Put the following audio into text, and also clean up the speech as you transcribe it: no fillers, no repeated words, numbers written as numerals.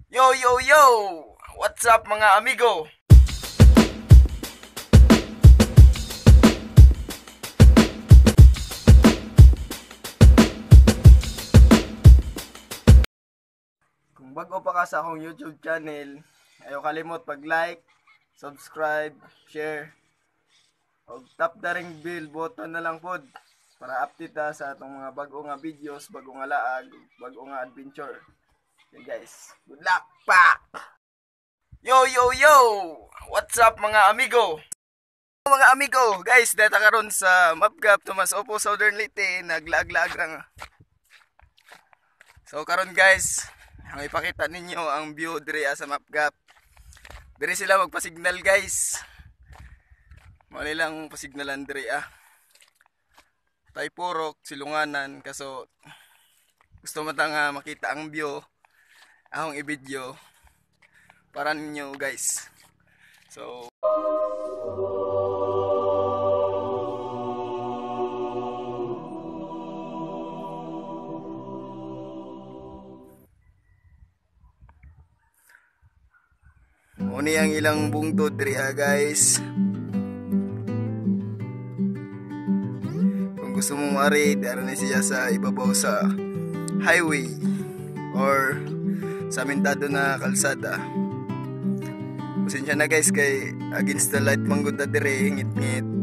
Yo, yo, yo! What's up mga amigo? Kung bago pa ka sa akong YouTube channel, ayaw kalimot pag-like, subscribe, share, o tap the ring bell button na lang pod para update ta sa atong mga bago nga videos, bago nga laag, bago nga adventure. Okay guys, good luck pa! Yo, yo, yo! What's up mga amigo? Mga amigo, guys, data karon sa Mapgap Tomas Opo Southern Leyte, naglaag-laag ra nga. So karon guys, ang ipakita ninyo ang view dire sa Mapgap. Dire sila magpa-signal guys. Mo nilang pasignalan dire Taypurok, Silunganan, kaso gusto mo nga makita ang view, akong i-video para ninyo guys. So muni ang ilang bungtod diri guys. Kung gusto mong mari, dara na siya sa ibabaw sa highway or sa mintado na kalsada. Pasensya na guys kay against the light manggod na dire, ngit-ngit.